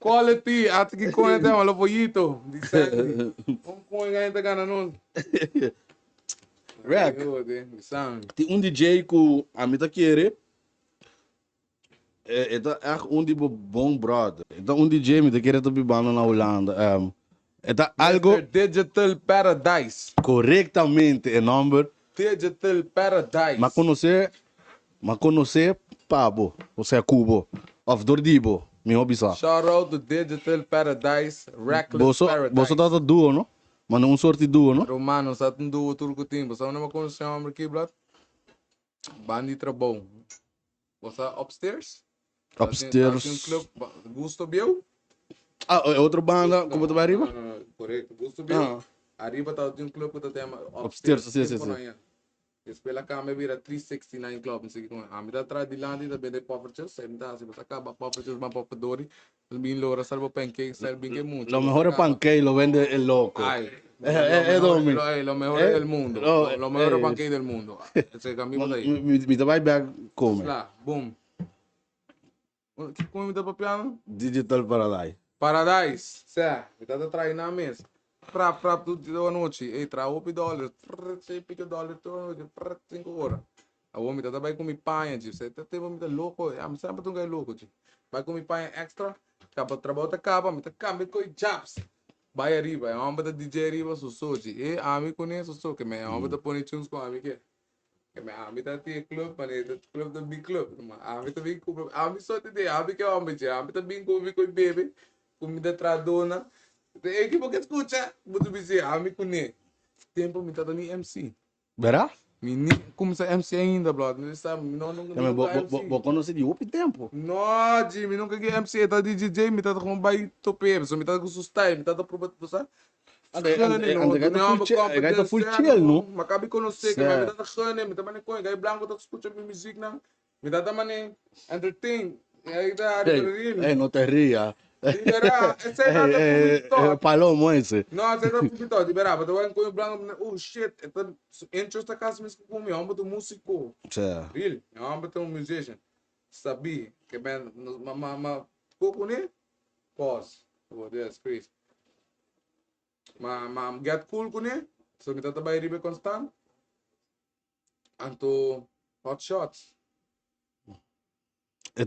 Quality, até que conta tema lo pollito. De center. Vamos pôr aí da gana não. Rack, tem DJ que a mim tá querer. É um de bom brother. Então um DJ me tá querer tá bibando na Holanda. É algo Digital Paradise. corretamente é número. Digital Paradise. Mas conhecer Pabo, ou seja, Cubo, of Dordibo, me obisa. Shout out to Digital Paradise, Reckless Paradise. Você tá duo, não? Mas não sorte de duo, não? Romano, sa um duo turco timbo. Sa uma condição homem aqui, blad. Bandi trabão. Você upstairs? Upstairs. Tem um clube, Gusto Biel? Ah, é outra banda, como tu vai arriba? Não, correto. Gusto Biel. Arriba tá um clube que tem Upstairs, sim. Esse pela câmera vira 369 Club, não sei o que. A mim tá atrás de lá, também de Poffertjes, sempre tá assim, você acaba Poffertjes, mas Pofferdori, bem loura, salvo pancake, salvo bem que muito. Lo mejor es pancake, lo vende el loco. Ay, Domi. lo mejor del mundo. Lo mejor pancake del mundo. Ese camino de ahí. Me vai bag come. Lá, boom. Como me dá para piano? Digital Paradise. Paradise. Sé, me tá atrás na mesa. Frap, tudo a noite. Ei, traz $8, $6 toda noite, 5 horas. A homem tá vai com me panha, você tá tendo me louco, eu sempre tô louco, vai com me panha extra, acaba trabalho tá acaba, me tá cambia com jobs. Vai arriba, é homem da DJ arriba, sou e a mim conheço sou que me homem da pôr tunes com a mim que me a mim tá tem club, mas é club da big club, a mim tá bem com a mim só tem a mim que é homem, a mim tá bem com bebê, comida tradona. É que porque escuta, muito busy, a mim conhe. Tempo me tá dando MC. Verá? Como se MC ainda, brother. Não sabe, não Vou conhecer de outro tempo. Não, Jimmy, nunca que MC, tá de DJ, me tá com bai topeiro, me tá com sustain, me tá da prova, sabe? Gaita full chill, não? Mas cabe conhecer que me tá da chane, me tá mané com, gai branco tá escuta minha música, não? Me tá da mané entertain. Aí tá, não te ria. Liberar, esse é nada Palomo esse. não, esse é nada publicitário, liberar, mas eu vou com o branco, oh shit, então, interest da casa mesmo com eu amo do músico. Really? Eu amo do musician. Sabi, que bem, pouco né? Pause. Oh, that's crazy. Mas get cool com né? So, me tá trabalhando ribe constant. Anto, hot shots.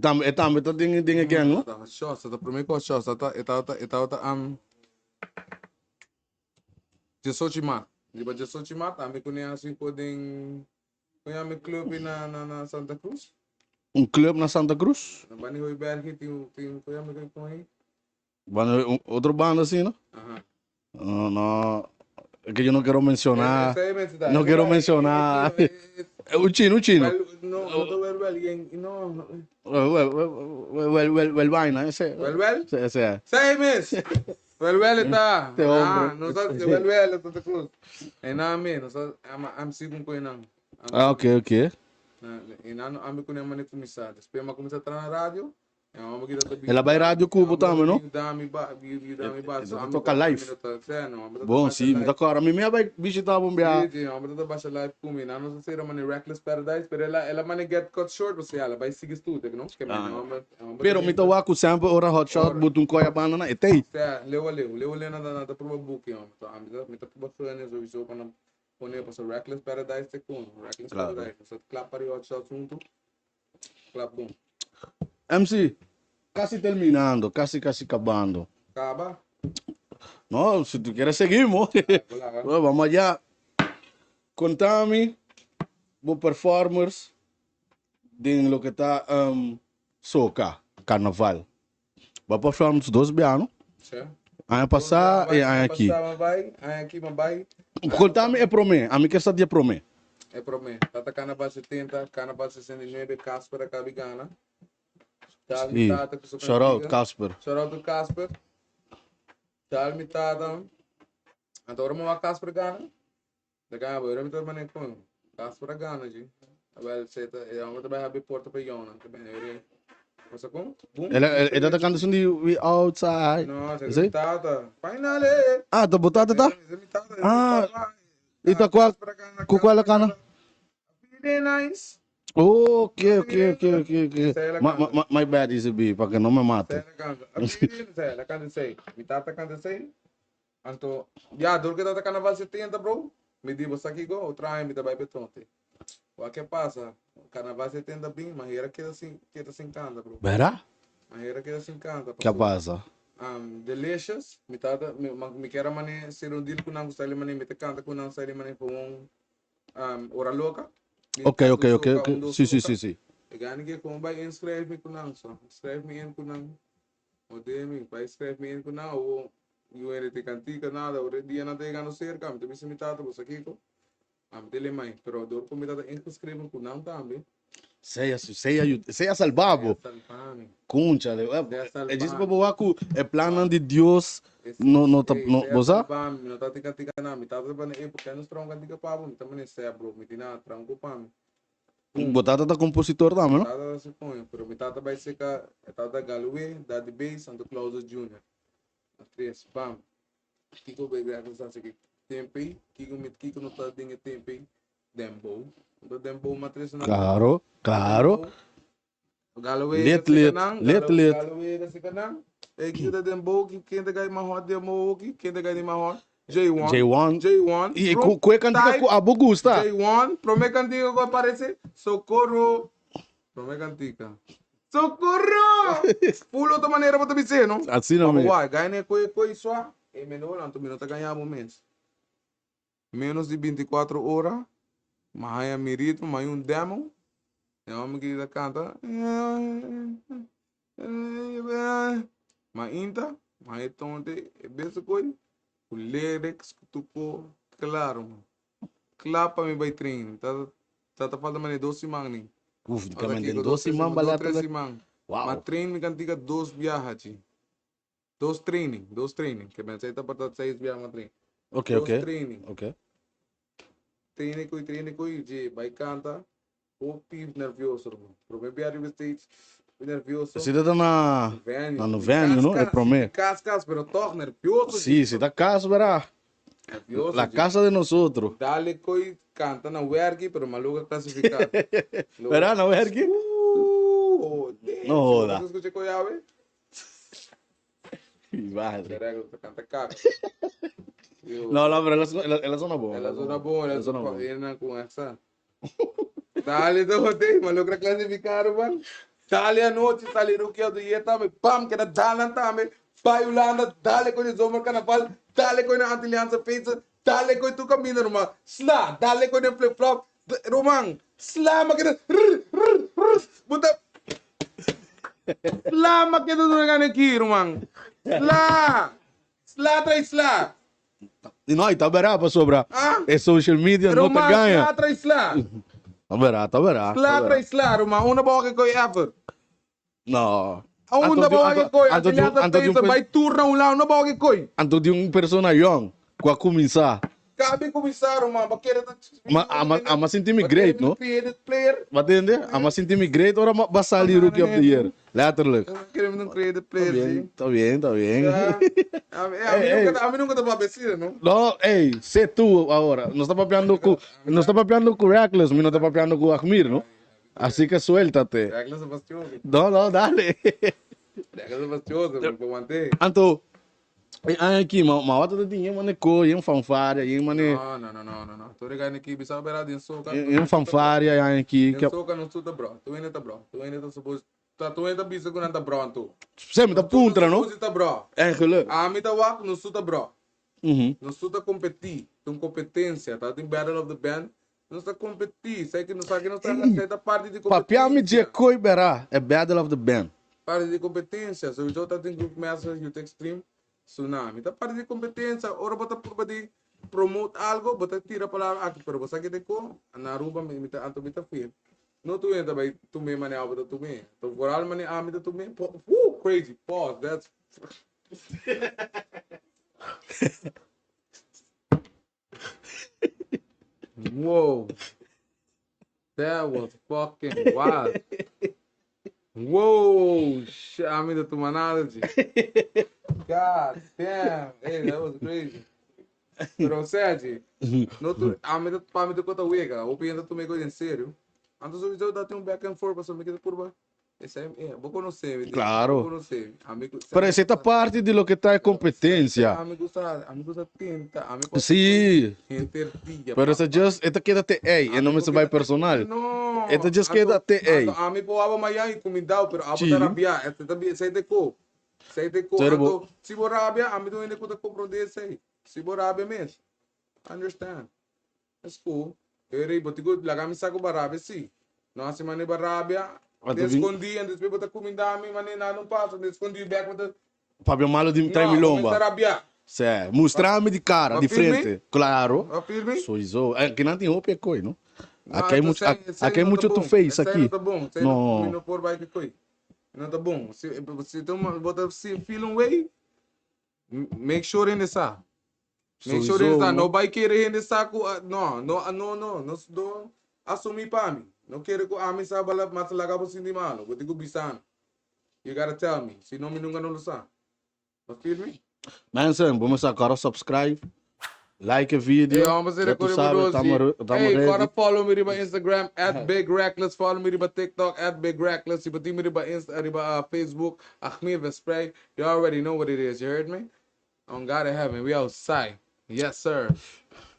Também tá ding again, não? Hot shots, tá primeiro hot shots, tá 18 Março. Di ba 18 Março, kami ko niya assim podem kami clube na Santa Cruz. Club na Santa Cruz? Na Bani Hoiberg tem kami ko aí. Outra banda assim, não? Não. É que eu não quero mencionar. Não quero mencionar. O Chino. No, Well, vaina, ese. Well. Ese é. Say miss. Well está. Te hombre. Não sabe well Santa Cruz. É na me, não sabe am sigun ko inang. Ah, ok. Inano ami ko naman ni começar. Depois ma começar a entrar na rádio. Ela vai rádio Cubo também, não? Dá-me toca live. Bom, sim, mas agora a minha vai visitar o bombear. Sim, a minha baixa live comigo. Não sei se era Reckless Paradise, mas ela mane get cut short, você ela vai seguir tudo, não? Pero me tawa ko sempre ora hot shot butun koya bana na etei. Leu na prova book, então a minha tá por fora, né? Só para não poner para Reckless Paradise te com Reckless Paradise. Só clap para hot shot junto. Clap boom. MC, casi terminando, casi acabando. Acaba. No, si tú quieres seguimos. Wala. Bueno, vamos allá. Contame, vos performers, de lo que está soca, carnaval. Va performance 2 anos. Siya. Ano passar e ano aqui. Mabay. Ay aqui, mabay. Contame é promê. A mim que está dia promê. É para mim. Tata Carnaval 70, Carnaval 69, Casper, Cabigana. Sim. Shout out, Casper. Shout out to Casper. Dal mitad. Agora mo a Casper Gana. Daga ba, mitad man ko. Casper Gana ji. Abel seta, e amo também habi porta para Yona, também ele. Você com? Boom. Ele está cantando de We Outside. Não, Sim? você mitad. Finale. Ah, tá botado, tá? Ah, e tá qual a cana? Very nice. Ok. My bad, Easy B, para que não me mate. Ela canta sei. Mitad canta sei. Anto, ya, dor que tá Carnaval 70, bro. Me digo, você aqui go, outra me dá vai betonte. O que passa? Carnaval 70 bem, mas era queda sem canta, bro. Verá? Mas era queda sem canta. Que passa? Delicious, me quero mané ser um deal com não gostar de mané, me te canta com não gostar de mané com hora louca. Ok. Sim. E ganha que como vai inscreve-me com não só. Inscreve-me com não. O DM, vai inscreve-me com não. Ou eu era te cantica nada, o dia não te gano cerca, me te me tata, você aqui com. Dele mãe, pero dor como me tata inscreve-me com não também. Seja salvado. Salvame. Concha, é disso para boa que é plano de Deus não você? Não tá tica na, me tata para nem porque não strong cantica para me também é bro, me tina tranco para me. Botata da compositor também, não? Tata se põe, pero me tata vai ser que tata Galway, Daddy Bass, Santo Claus Jr. As três, bam. Kiko bebe a coisa assim que tempo, Kiko não tá dentro tempo, Dembow. Do Dembow matriz na. Claro. Galway, Let. Galway da se canang. É que da Dembow que quem da gai mahot Dembow que quem da gai de mahot. J1. E que cantica com a Bugusta? J1, prome cantica que aparece Socorro. Prome cantica. Socorro! Pulo outra maneira para te dizer, não? Assim não é. Uai, ganha coi só. E menor, não, tu minuto ganhamos mês. Menos de 24 horas. Mas aí me ritmo, mas um demo. É homem que canta. Mas ainda, mas então é bem coisa. O lyrics que tu pô, claro, mano. Claro para mim vai treino. Tá falando mané 12 semanas. Uf, que me den 12 man balata. 13 semanas. Mas treino me cantiga 2 viagens. 2 training. Que me aceita para 6 viagens na treino. Ok. Treine coi, de vai canta. O piv nervioso, mano. Pro me biar stage nervioso. Se dá na no venue, não? É promê. Cascas, pero toch nervioso. Sim, se dá caso, verá. Nervioso. La casa de nosotros. Dale coi canta na wergi, pero maluca clasificado. Verá, na wergi? No joda. Escuché coi ave. Madre. Canta cara. No, pero ela zona boa. Ela zona boa, ela zona boa com essa. Dale dote, maluca clasificado, mano. Dale a noite, dale no que eu dia também, pam, que era dale também. Vai Holanda, dale com o Zomer Carnaval, dale com a Antiliança Pizza, dale com tu caminho, Roman. Sla, dale com o flip-flop, Roman. Sla, maquina. Buta. Sla, maquina do ganho aqui, Roman. Sla, traz sla. E nós, tá verá para sobrar. É social media, não tá ganha. Sla, traz sla. Tá verá. Sla, traz sla, Roman. Uma boa que coi ever. Não. Una boa que coi, Antiliança Pizza, vai turna lá, uma boa que coi. Anto de persona young, com a começar. Cabe começar, Roman, porque mas sentir-me great, não? Created player. Entende? Mas sentir-me great, ora vai sair Rookie of the Year. Letterlijk. Queremos um created player, sim. Tá bem. A mim nunca tá para pesquisa, não? Não, ei, sei tu agora. Não está papeando com Reckless, mas não está papeando com Ahmir, não? Assim que suéltate. Reglas é bastioso. Não, dale. Reglas é bastioso, vou manter. Anto, aqui, mas outra dinheiro, mano, coi, fanfare, mano. Não. Tô ligado aqui, bisa beirado em soca. Fanfare, aqui. Em soca não estuda, bro. Tu ainda tá suposto. tu ainda bisa com nada pronto. Sempre da punta, não? Você tá bro. É, geluk. A mim tá wak, não suta bro. Uhum. Não suta competir. Tem competência, tá? Tem Battle of the Band. Não está competir. Sei que não sabe, não está certa parte de Papiar me competência. dizer coi berá. É Battle of the Band. Parte de competência. Se o jogo tá tem Group Masters, Youth Extreme, Tsunami. Tá parte de competência. Ora, bota por de promote algo, bota tira para aqui. Pero você que tem com, na Aruba, me tá anto me tá fio. Não tu entra, vai tu me mané algo tu me. Tu coral mané a me tu me. Crazy. Pause. That's whoa. That was fucking wild. Whoa, shit. I mean, the terminology. God damn. Hey, that was crazy. Pero, Sérgio, no tu, a mim, para mim, tu conta uega. O piano tu me coisa em sério. Antes eu dá um back and forth para saber que tu curva. Esse é, vou conhecer. Claro. Vou conhecer. Amigo, Pero essa parte de lo que está é competência. Amigo, tenta. Sí. Interdia. Pero essa just, esta queda-te ei. E não me se vai personal. No. Esta just queda-te ei. A mim, pô, aba maior e comida, pero aba Sim. tarabia. Esta também, sei de co. Sei de co. Sério, Então, se borabia, a mim do ainda conta compreender sei. Se borabia mesmo. Understand? That's cool. Eu irei, botigo, lagar me saco barabia, sim. Nossa, mane barabia. Escondi, antes de botar comida, a mim, mane não passa. Escondi, back, botar. Fabio Malo de Tremilomba. Tarabia. Certo. Mostrar-me de cara, de frente. Claro. Afirme? Sou isso. Aqui não tem roupa, é coi, não? Não, Aqui é muito, aqui é muito tu fez aqui. Não tá bom. Não. Não por vai que coi. Não tá bom. Se tu bota se feel um way, make sure in essa. Make sure in essa. Não vai querer in saco. Não. Não assumir para mim. Não quero que a mim saiba lá mas lagar por cima mano. Vou ter que bisar. You gotta tell me. Se não me nunca não lo sabe. Feel me? Mas vamos sacar o subscribe. Like a video. Hey, vamos fazer tu sabe, hey, ready. gotta follow me riba Instagram @BigReckless. Follow me riba TikTok @BigReckless. You put me riba Facebook Ahmir Vespray. You already know what it is. You heard me? On God in heaven, we outside. Yes, sir.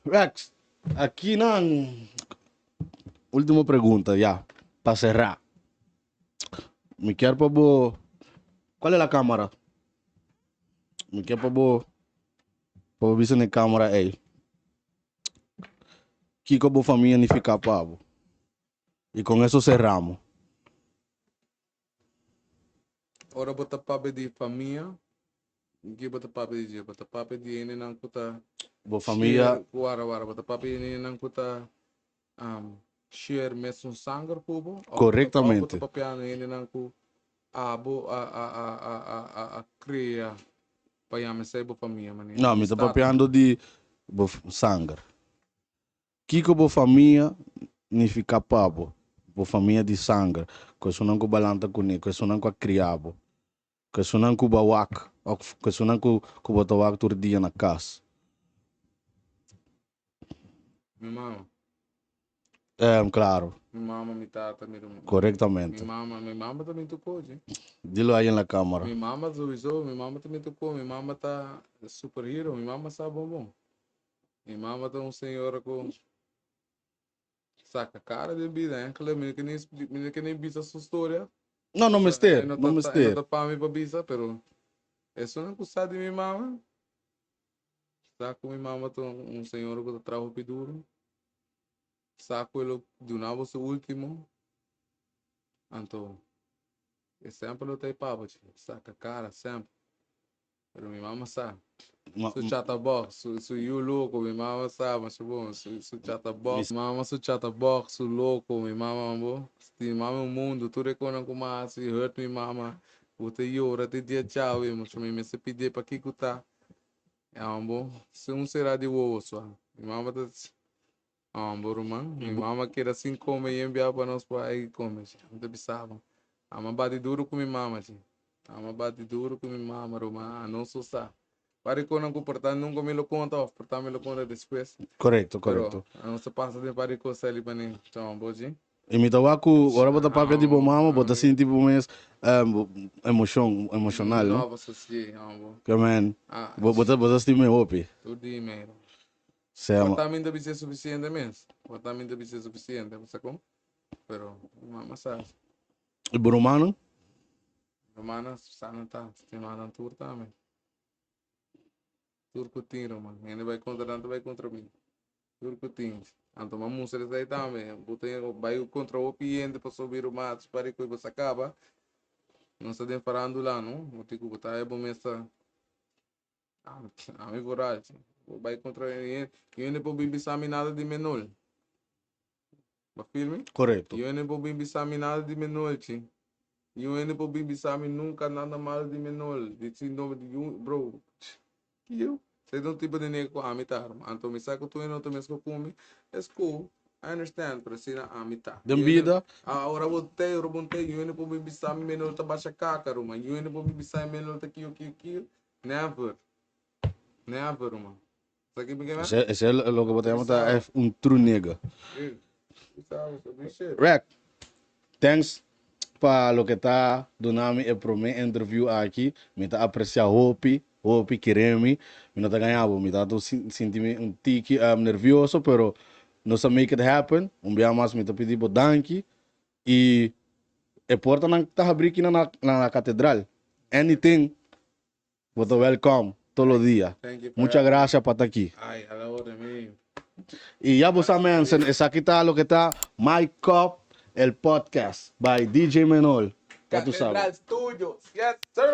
Rex, aqui na última pergunta, já, para cerrar. Me quero para bo. Qual é a câmera? Me quero para bo. Para ver se na câmera é. Que como família nem ficar pavo. E com isso cerramos. Ora bota papo de família. Que bota papo de dia, bota papo de ene nang kuta. Bo família. Wara bota papo de ene nang kuta. Share mesmo sangue povo. Corretamente. Bota papo ene nang ku abo a cria. Para me ser boa família, mano. Não, me está papeando de sangue. Que como família nem ficar pavo. Bo família de sangue. Que isso não balanta com ele, que isso não criado. Que isso não bawak. Que isso não botar wak todo dia na casa. Minha mama. Claro. Minha mama, minha tata, minha irmã. Corretamente. Minha mama também tocou, gente. Dilo aí na câmera. Minha mama zoizou, minha mama também tocou. Minha mama tá superhero, minha mama sabe bom. Minha mama tá senhora com saca cara de vida, hein? Aquela menina que nem bisa sua história. Não me ester. Não Não me tá ester. para mim para bisa, pero isso não custa de minha mama. Saca minha mama tá senhora que trabalha duro. Saco ele de novo seu último. Então, sempre eu tenho papo, saca cara, sempre. Pero minha mama sabe. Su chatterbox, su you louco, minha mama sabe, mas bom, su chatterbox, mama su chatterbox, su louco, minha mama, bom. Se mama o mundo, tu reconhece como assim, hurt minha mama. Você llora, te dia tchau, mas me se pedir para que tá. É bom, se será de osso, minha mama tá Burman, minha mama quer assim comer e enviar para nós para aí comer. Não pensava. Ama bate duro com minha mama, ama bate duro com minha mama, Roma, não sou só. Para que eu não comportar, nunca me lo conta, portar me lo conta depois. Correto. Não se passa de para que eu saia para nem. Então, boji. E me dá com agora bota papel de bom mama, bota assim tipo mais emocional, não? Não, você sim, amor. Que man. Bota assim meio opi. Tudo de e-mail. Certo. Botar-me deve ser suficiente mesmo. Botar-me deve ser suficiente, você como? Pero, mama sabe. E Burumano? Romana, sana tá. Estimada tour também. Tour coutinho, mano. Ele vai contra mim. Tour coutinho. Então, uma música aí também. Vai contra o cliente para subir o mato, para que você acaba. Não se tem parando lá, não? O tico botar é bom mesmo. A coragem. Vai contra ele. E ele não pode pensar nada de menor. Ba filme? Correto. E eu não vou pensar nada de menor, tio. E eu não vou pensar nunca nada mal de menor. De nome de bro. E eu? Você não tipo de nego a mitar. Então me saco tu e não te mesmo come. É cool. I understand, pero sina a mitar. Dembida. Ora botei, eu não vou pensar menor tá baixa caca, ruma. Eu não vou pensar menor tá kiyo. Never. Never, ruma. Sabe o que me Ese es lo que podemos es un true nigga. Rec, thanks para lo que está donando el primer interview aqui. Me está apreciando Hopi, queremos. Me está ganhando, me está sentindo um tique nervioso, pero no se make it happen. Dia mais me está pedindo danke. E a porta não está abrindo na catedral. Anything, você welcome todos os dias. Muchas gracias por estar aqui. Ai, a la hora mesmo. Y ya vos saben, es aquí está lo que está My Cup, el podcast by DJ Menor. Ya tú sabes. Catedral Studios. Yes, sir.